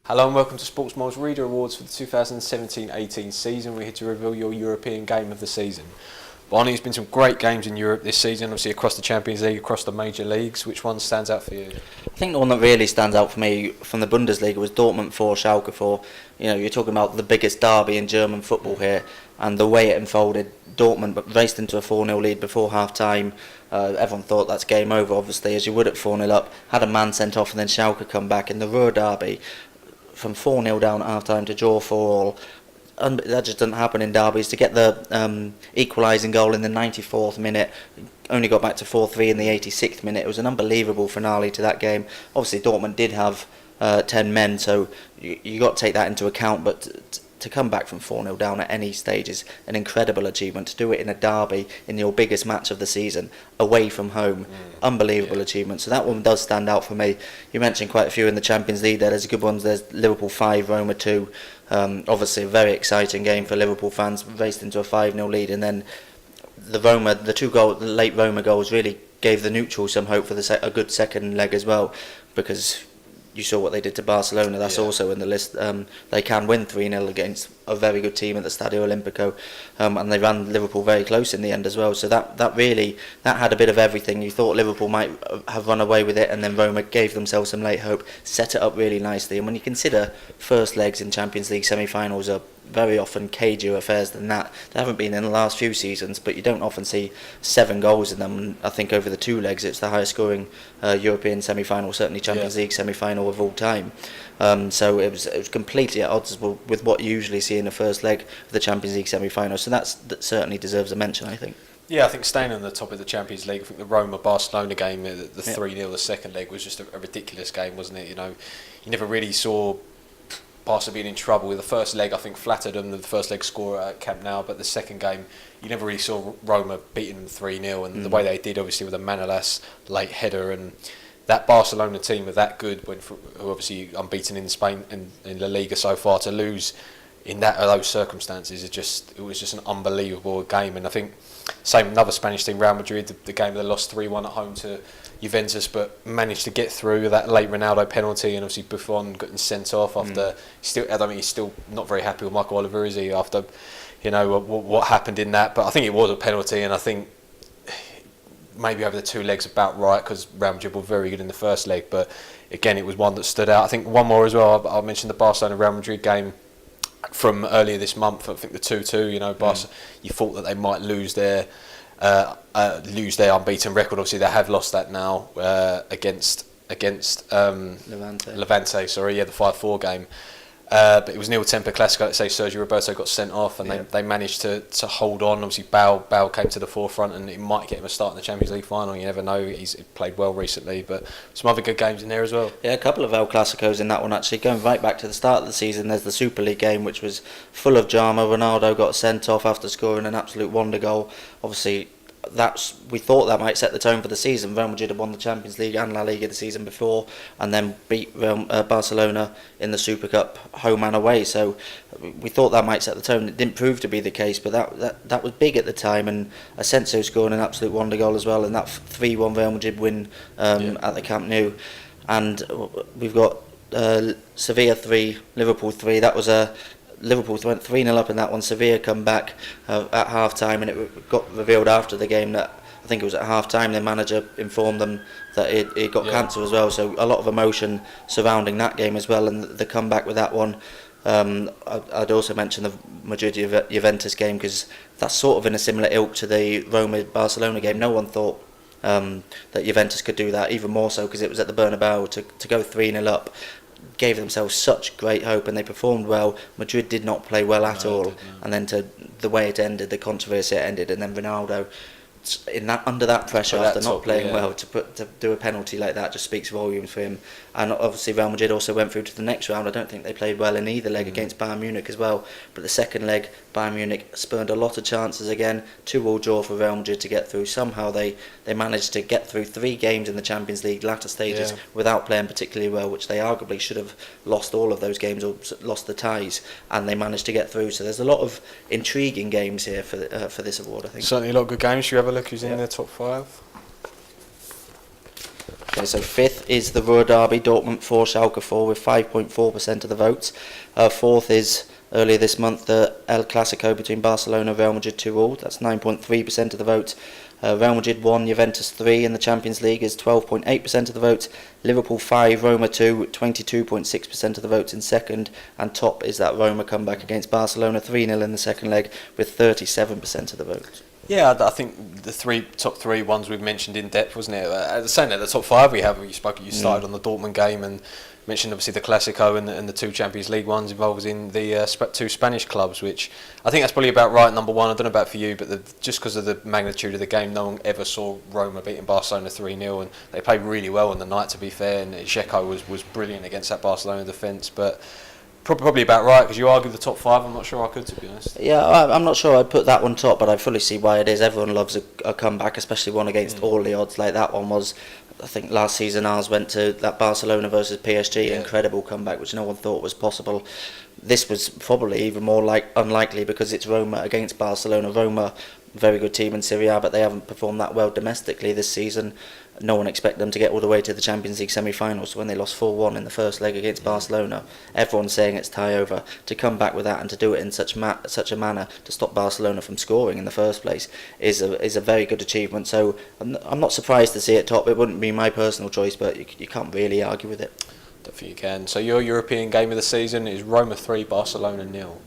Hello and welcome to Sportsmile's Reader Awards for the 2017-18 season. We're here to reveal your European game of the season. Barney, there's been some great games in Europe this season, obviously across the Champions League, across the major leagues. Which one stands out for you? I think the one that really stands out for me from the Bundesliga was Dortmund 4, Schalke 4. You know, you're talking about the biggest derby in German football here, and the way it unfolded. Dortmund raced into a 4-0 lead before half-time. Everyone thought that's game over, obviously, as you would at 4-0 up. Had a man sent off, and then Schalke come back in the Ruhr derby. From 4-0 down at half-time to draw 4-4. That just doesn't happen in derbies. To get the equalising goal in the 94th minute, only got back to 4-3 in the 86th minute. It was an unbelievable finale to that game. Obviously, Dortmund did have 10 men, so you got to take that into account, but to come back from 4-0 down at any stage is an incredible achievement. To do it in a derby, in your biggest match of the season, away from home, unbelievable achievement. So that one does stand out for me. You mentioned quite a few in the Champions League there. There's good ones. There's Liverpool 5, Roma 2. Obviously a very exciting game for Liverpool fans, raced into a 5-0 lead, and then the late Roma goals really gave the neutrals some hope for a good second leg as well, because you saw what they did to Barcelona. That's also in the list. They can win 3-0 against a very good team at the Stadio Olimpico, and they ran Liverpool very close in the end as well. So that had a bit of everything. You thought Liverpool might have run away with it, and then Roma gave themselves some late hope, set it up really nicely. And when you consider first legs in Champions League semi-finals are very often cagier affairs than that. They haven't been in the last few seasons, but you don't often see 7 goals in them. I think over the 2 legs it's the highest scoring European semi-final, certainly Champions League semi-final of all time. So it was completely at odds with what you usually see in the first leg of the Champions League semi-final. So that certainly deserves a mention, I think. Yeah, I think staying on the top of the Champions League, I think the Roma-Barcelona game, the 3-0, the second leg, was just a ridiculous game, wasn't it? You know, you never really saw Barca being in trouble. With the first leg, I think flattered them, the first leg score at Camp Nou, but the second game, you never really saw Roma beating them 3-0, and the way they did, obviously, with a Manolas late header, and that Barcelona team are that good, who obviously unbeaten in Spain and in La Liga so far, to lose in those circumstances, it was just an unbelievable game. And I think same another Spanish team, Real Madrid, the game they lost 3-1 at home to Juventus, but managed to get through with that late Ronaldo penalty, and obviously Buffon getting sent off after. He's still not very happy with Michael Oliver, is he? After what happened in that, but I think it was a penalty, and I think maybe over the 2 legs about right, because Real Madrid were very good in the first leg, but again it was one that stood out. I think one more as well. I mentioned the Barcelona Real Madrid game from earlier this month. I think the 2-2. You know, Barca, you thought that they might lose their unbeaten record. Obviously, they have lost that now against Levante. Sorry, the 5-4 game. But it was nil temper Clasico. Let's say Sergio Roberto got sent off, and they managed to hold on. Obviously, Bale came to the forefront, and it might get him a start in the Champions League final. You never know. He's played well recently, but some other good games in there as well. Yeah, a couple of El Clasicos in that one, actually. Going right back to the start of the season, there's the Super League game, which was full of drama. Ronaldo got sent off after scoring an absolute wonder goal. Obviously, we thought that might set the tone for the season. Real Madrid had won the Champions League and La Liga the season before, and then beat Barcelona in the Super Cup home and away. So we thought that might set the tone. It didn't prove to be the case, but that was big at the time. And Asensio scoring an absolute wonder goal as well, and that 3-1 Real Madrid win at the Camp Nou. And we've got Sevilla 3, Liverpool 3. That was Liverpool went 3-0 up in that one. Sevilla come back at half-time, and it got revealed after the game that, I think it was at half-time, their manager informed them that it got cancer as well. So a lot of emotion surrounding that game as well, and the comeback with that one. I'd also mention the Madrid-Juventus game, because that's sort of in a similar ilk to the Roma-Barcelona game. No one thought that Juventus could do that, even more so because it was at the Bernabeu. To go 3-0 up gave themselves such great hope, and they performed well. Madrid did not play well at all, and then the way it ended, the controversy it ended, and then Ronaldo under that pressure after not playing well to do a penalty like that just speaks volumes for him. And obviously Real Madrid also went through to the next round. I don't think they played well in either leg against Bayern Munich as well, but the second leg Bayern Munich spurned a lot of chances again. 2-2 draw for Real Madrid to get through. Somehow they managed to get through 3 games in the Champions League latter stages without playing particularly well, which they arguably should have lost all of those games or lost the ties, and they managed to get through. So there's a lot of intriguing games here for this award, I think. Certainly a lot of good games. Should we have a look who's in the top 5? Okay, so fifth is the Ruhr Derby, Dortmund 4, Schalke 4, with 5.4% of the votes. Fourth is, earlier this month, the El Clasico between Barcelona and Real Madrid 2-all. That's 9.3% of the vote. Real Madrid 1, Juventus 3 in the Champions League is 12.8% of the votes. Liverpool 5, Roma 2, 22.6% of the votes in second. And top is that Roma comeback against Barcelona 3-0 in the second leg with 37% of the votes. Yeah, I think the top three ones we've mentioned in depth, wasn't it? Saying that the top five we have, you started on the Dortmund game and mentioned obviously the Clasico and the two Champions League ones involving the two Spanish clubs, which I think that's probably about right. Number one, I don't know about for you, but just because of the magnitude of the game, no one ever saw Roma beating Barcelona 3-0, and they played really well on the night, to be fair, and Dzeko was brilliant against that Barcelona defence, but probably about right, because you argue the top five. I'm not sure I could, to be honest. Yeah, I'm not sure I'd put that one top, but I fully see why it is. Everyone loves a comeback, especially one against all the odds like that one was. I think last season ours went to that Barcelona versus PSG, incredible comeback, which no one thought was possible. This was probably even more unlikely because it's Roma against Barcelona. Roma, very good team in Serie A, but they haven't performed that well domestically this season. No one expected them to get all the way to the Champions League semi-finals when they lost 4-1 in the first leg against Barcelona. Everyone's saying it's tie over. To come back with that and to do it in such a manner to stop Barcelona from scoring in the first place is a very good achievement. So I'm not surprised to see it top. It wouldn't be my personal choice, but you can't really argue with it. Don't think you can. So your European game of the season is Roma 3, Barcelona 0.